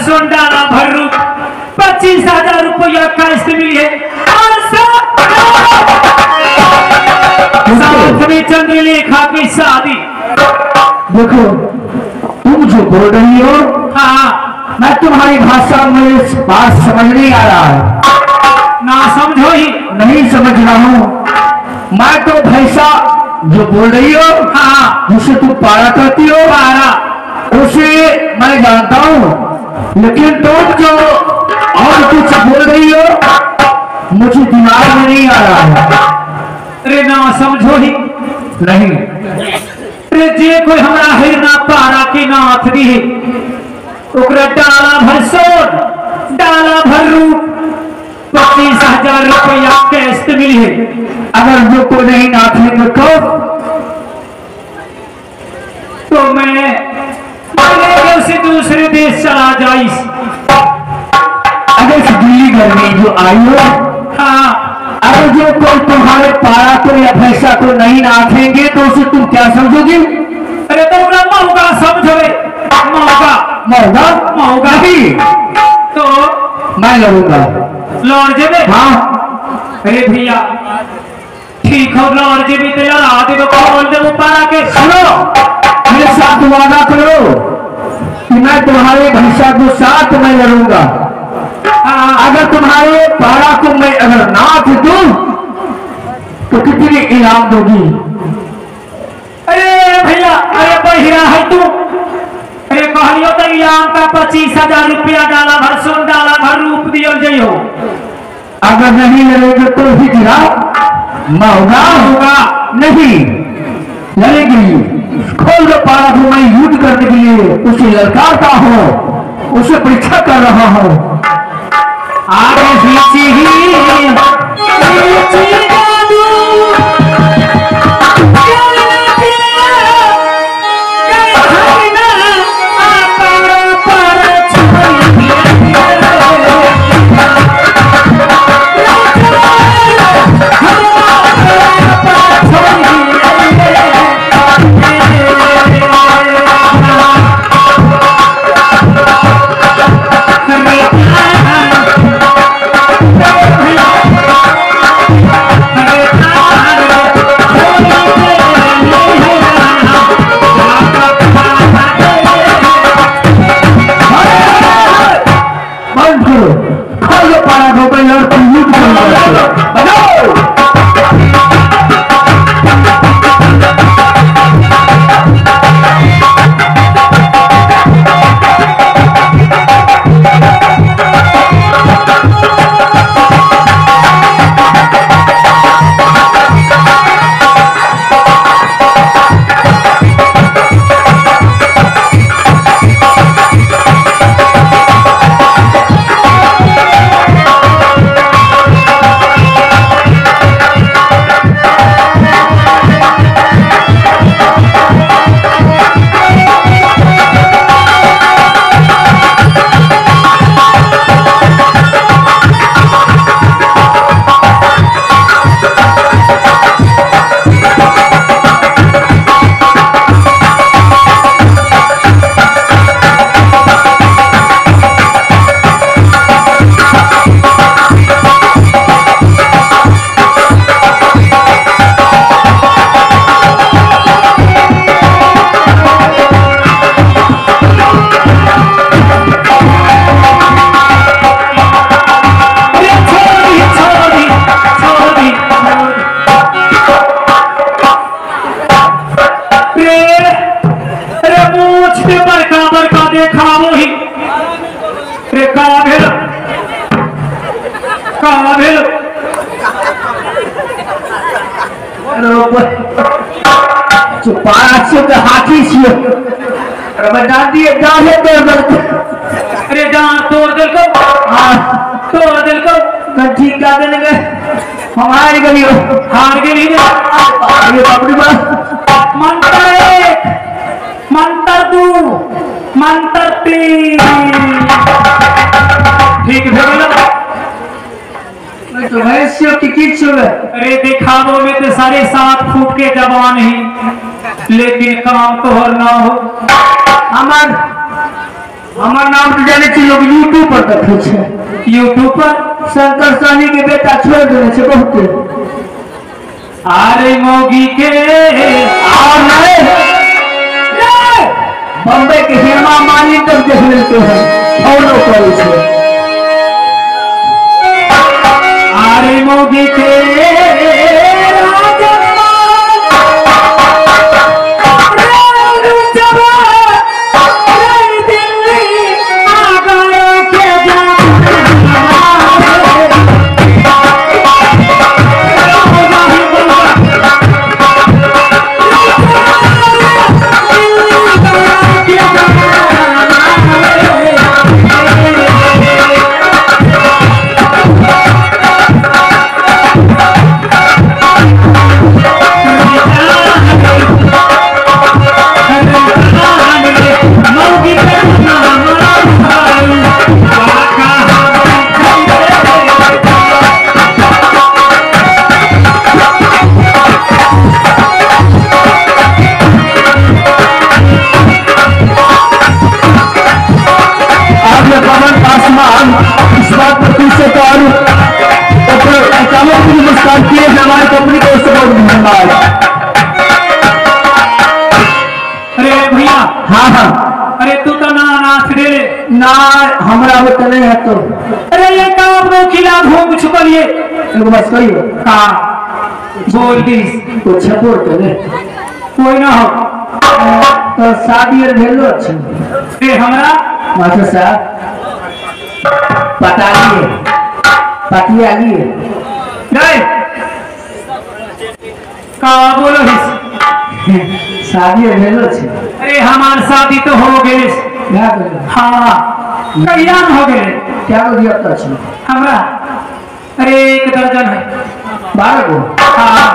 सोन डाला भर रूप 25,000 रुपया कैश मिली है और साथ में चंद्रलेखा की शादी। देखो तुम जो बोल रही हो, हाँ मैं तुम्हारी भाषा में बात समझ नहीं आ रहा है। ना समझो ही नहीं समझ रहा हूँ मैं तो भैसा जो बोल रही हो, हाँ जिसे तुम पारा कहती हो, पारा उसे मैं जानता हूँ, लेकिन तुम जो और कुछ बोल रही हो मुझे दिमाग में नहीं आ रहा है। अरे ना समझो ही नहीं, अरे जे कोई हमारा है ना पारा के नाथ दी ओकरा डाला भर सोन डाला भर रूप 25,000 रुपया कैश मिली है। अगर जो को नहीं नाथ लेंगे तो मैं उसे दूसरे देश चला जाइस। अगर इस दिल्ली घर में जो आई हो, हाँ अगर जो कोई तुम्हारे पारा को या भैंसा को नहीं नाथेंगे तो उसे तुम क्या समझोगे? अरे तो मौका समझोगे, मौका मौका मौका नहीं तो मैं लड़ूंगा। लौट जेबे? हाँ। अरे भैया ठीक हो, लौट जेबी तो लड़ा दे बोल दे पारा के। सुनो, मेरे साथ वादा करो कि मैं तुम्हारे भैंसा को साथ में लड़ूंगा। अगर तुम्हारे पारा को मैं अगर नाथ दूं तो कितनी इनाम दोगी? अरे भैया, अरे बहिरा है तू, अरे कहलियो तो इनाम का 25,000 रुपया डाला भर सोन डाला भर रूप दियो जइयो। अगर नहीं लड़ेंगे तो भी गिरा मौका होगा नहीं लड़ेगी। खोल दो पारा को, मैं युद्ध करने के लिए उसे ललकारता हूँ, उसे परीक्षा कर रहा हूँ। आगे पीछे ही हाथी छियो अरे डांट तोड़ दिल को, तोड़ दिल को ठीक कर देंगे। हमारी गली हार गई मंत्र एक मंत्र दू मंत्र तीन ठीक है तो भैंसियों की किच। अरे दिखावो में तो सारे 7 फुट के जवान ही, लेकिन काम तो और ना हो। हमार हमार नाम तो जाने छी लोग यूट्यूब पर देखे छे। यूट्यूब पर शंकर सानी के बेटा छोड़ देने छे बहुते। अरे मोगी के और नहीं बम्बई के हेमा मालिनी तक देख लेते हैं फॉलो करे छे। अरे मोगी के इस बात पर फिर से नमस्कार किए हमारी कंपनी को उससे बहुत धन्यवाद। अरे भैया हाँ हाँ अरे तू तो ना नाच दे ना हमारा होता नहीं है तो अरे ये काम को खिला घूम छुपलिए इनको बस करिए। हाँ बोल दी तो छपोर के कोई ना हो तो शादी और भेलो अच्छा अरे हमारा मास्टर साहब पटाइए पटिया लिए नहीं का बोलो हिस शादी और भेलो छे। अरे हमार शादी तो हो गई क्या करें हाँ कहिया हो गए क्या को दिया था छे हमरा अरे 1 दर्जन है 12 को हाँ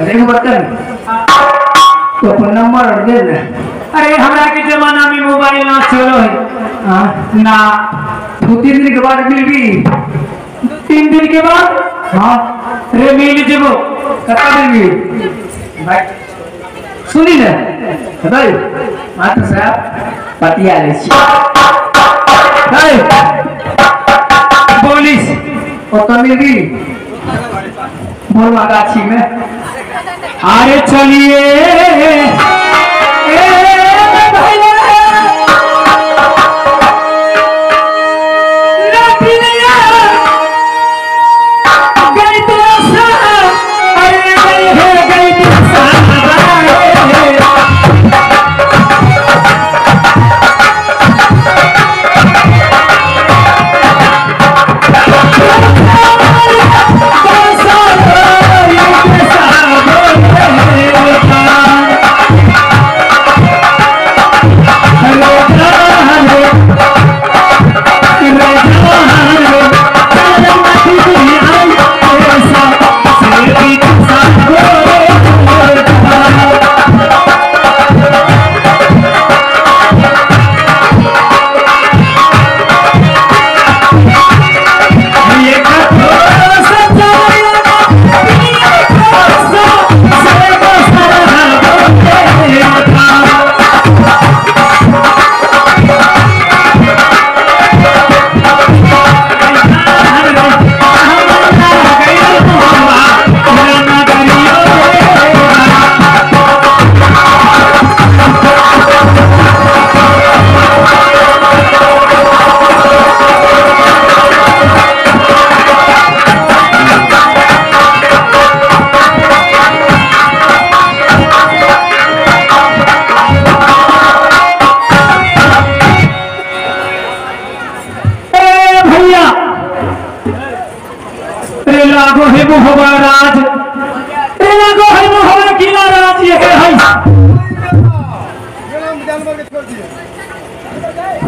अरे बर्तन तो अपन नंबर दे दे। अरे हमरा के जमाना में मोबाइल ना चलो है हाँ ना 2-3 दिन के बाद मिल भी 3 दिन के बाद हाँ अरे मिल जेबो कता दिन भी भाई सुनी ना भाई मास्टर साहब पटिया ले छी भाई बोलिस तो मिल भी बोलवा गाछी में। अरे चलिए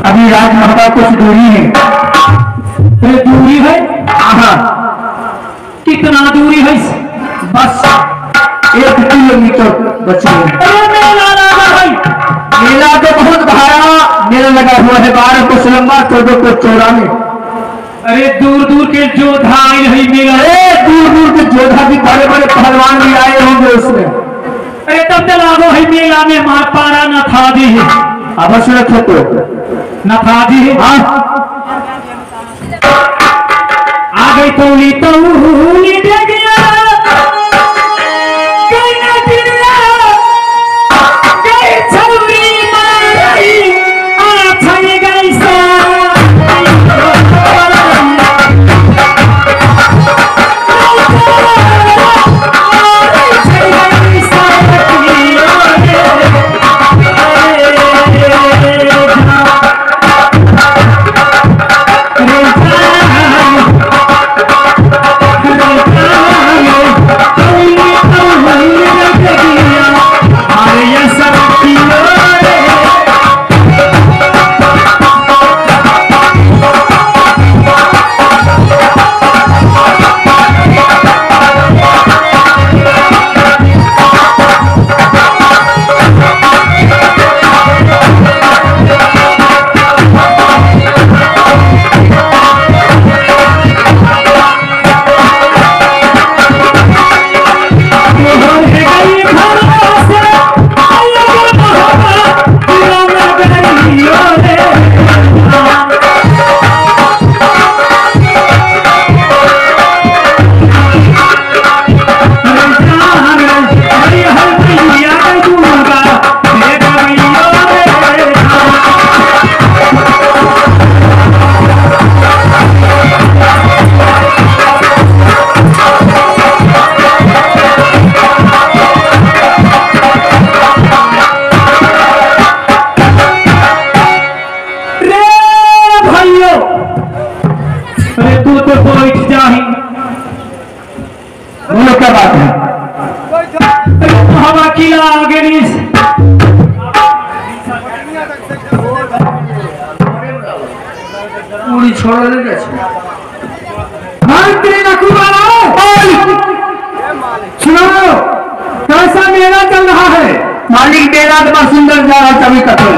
अभी राजमहल कुछ दूरी है। दूरी है हाँ कितना दूरी है बस 1 किलोमीटर बचे। मेला तो बहुत बड़ा मेला लगा हुआ है 12 कोस लंबा 14 कोस चौड़ा में। अरे दूर दूर के जोधा आए है मेला। दूर दूर के जोधा भी बड़े बड़े पहलवान भी आए होंगे उसमें। अरे तब तो लागो है मेला में मार पारा न था दी है। अवश्य रखे तो नथाजी हाँ आ गई तौली तौली डेगिया गई ना दिया गई छौरी मारी आ छई गई सा मालिक मेरा तो सुंदर जा रहा कभी कभी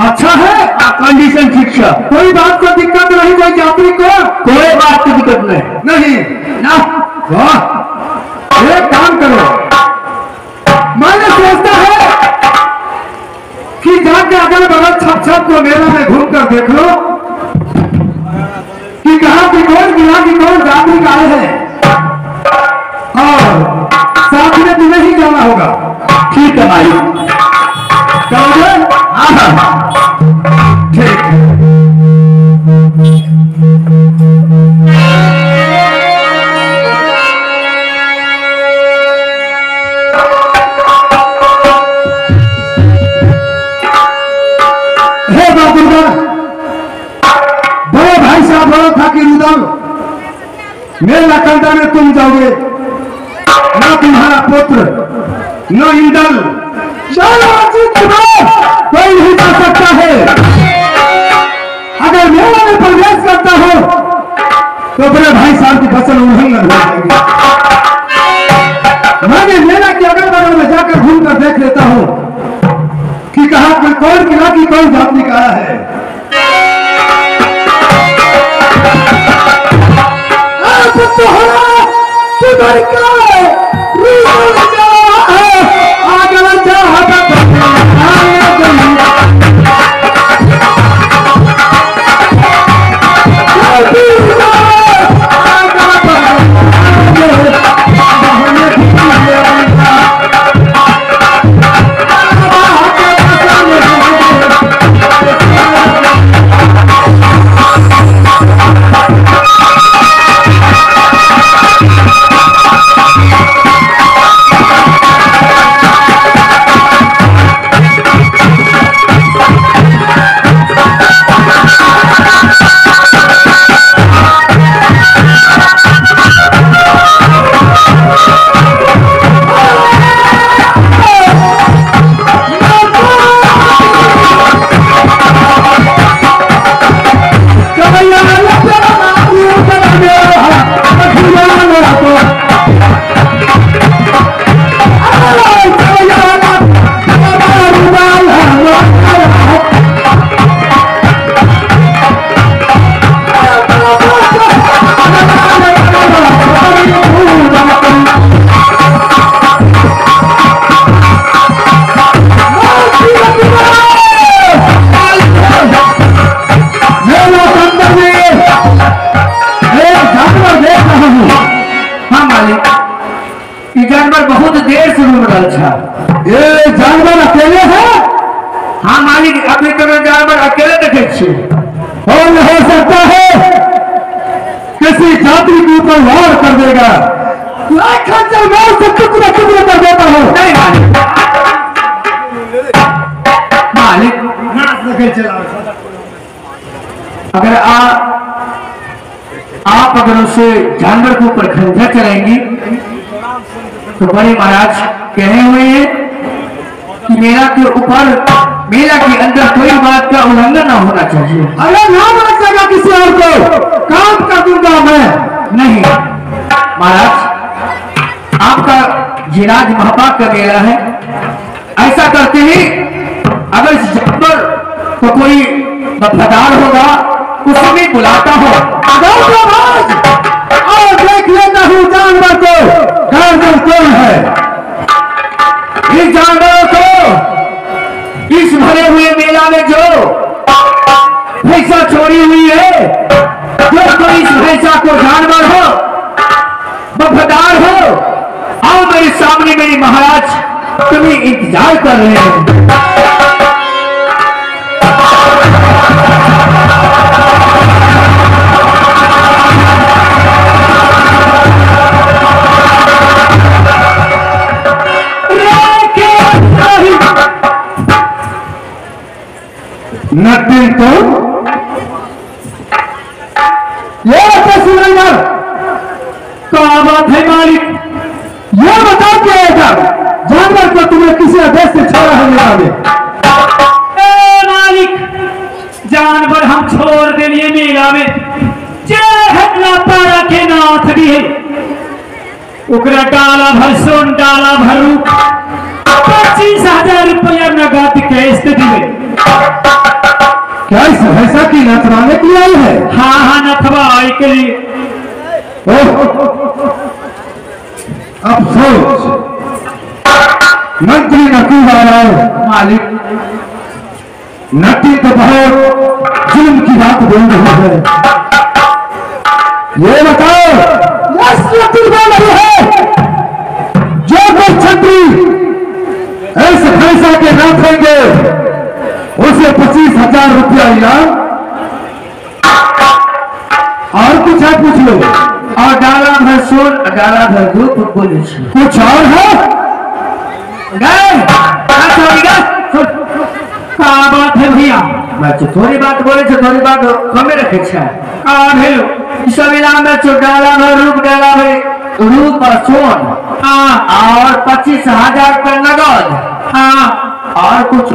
अच्छा है कंडीशन ठीक है कोई बात को दिक्कत नहीं कोई यात्री को कोई बात की दिक्कत नहीं ना वाह एक काम करो मैंने सोचता है कि जाके अगल बगल छप छप को मेला में घूम कर देख लो कि कहाँ की कौन गिला की कौन यात्री आए हैं और साथ में तुम्हें ही जाना होगा ठीक है भाई चलोगे हाँ ठीक है हे बाबूगा बड़े भाई साहब बोला था कि रुदल मेरा कंधा में तुम जाओगे ना तुम्हारा पुत्र न इंदल कोई नहीं जा सकता है अगर मेला में प्रवेश करता हो तो बड़े भाई साहब की फसल उल्लंघन हो जाएगी मैंने मेला के अगल बगल में जाकर घूम कर देख लेता हूं कि कहा कौन किला की कौन जात निकाला है अभी तो मैं जानवर अकेले देखे छे और हो सकता है किसी छात्री के ऊपर वार कर देगा। खंजर मार से टुकड़े टुकड़े कर देता हूँ। नहीं मालिक अगर आप अगर उसे जानवर के ऊपर खंजर चलाएंगी तो बड़े महाराज कहे हुए हैं कि मेला के ऊपर मेला के अंदर कोई बात का उल्लंघन ना होना चाहिए। अगर नाम रख देगा किसी और को काम कर दूंगा मैं। नहीं महाराज आपका जिराज महापाक का मेला है। ऐसा करते ही अगर इस जानवर को कोई वफादार होगा उसे भी बुलाता हो और देख लेता हूँ जानवर को गार्जियन कौन है। इस जानवरों को इस भरे हुए मेला में जो भैंसा छोड़ी हुई है जो कोई इस भैंसा को जानवर हो वफादार हो आओ मेरे सामने मेरी महाराज तुम्हें इंतजार कर रहे हैं। नट्टी तो ये बता सुरेंद्र क्या बात है मालिक। ये बता क्या है जानवर को तुम्हें किसी आदेश से छोड़ा है मेला में। मालिक जानवर हम छोड़ दे लिए मेला में पारा के नाथ भी है उकरा डाला भर सोन डाला भर 25,000 रुपया नगद कैश दिए। क्या इस भैंसा की नथवाने के लिए आई है? हाँ नथवाई के लिए। अब सोच मंत्री नकूब आ रहा है। मालिक नटी तो बहुत जुल्म की बात बोल रही है। ये बताओ बोल रही है जो कोई छत्री ऐसे भैंसा के नाथेंगे उसे 25,000 रुपया इनाम और कुछ है पूछ लो। और डाला भर सोन डाला भर धूप बोले कुछ और है बात है भैया थोड़ी बात बोले थोड़ी बात कमे रखे सब में डाला भर रूप डाला भर रूप और सोन और 25,000 का नगद। और कुछ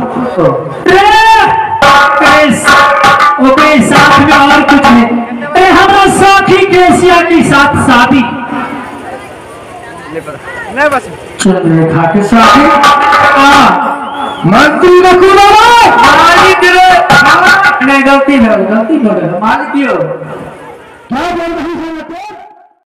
साथ में और कुछ नहीं हमारा साथी केसिया के साथ शादी चंद्ररेखा के साथी मंत्री नहीं गलती है मालिक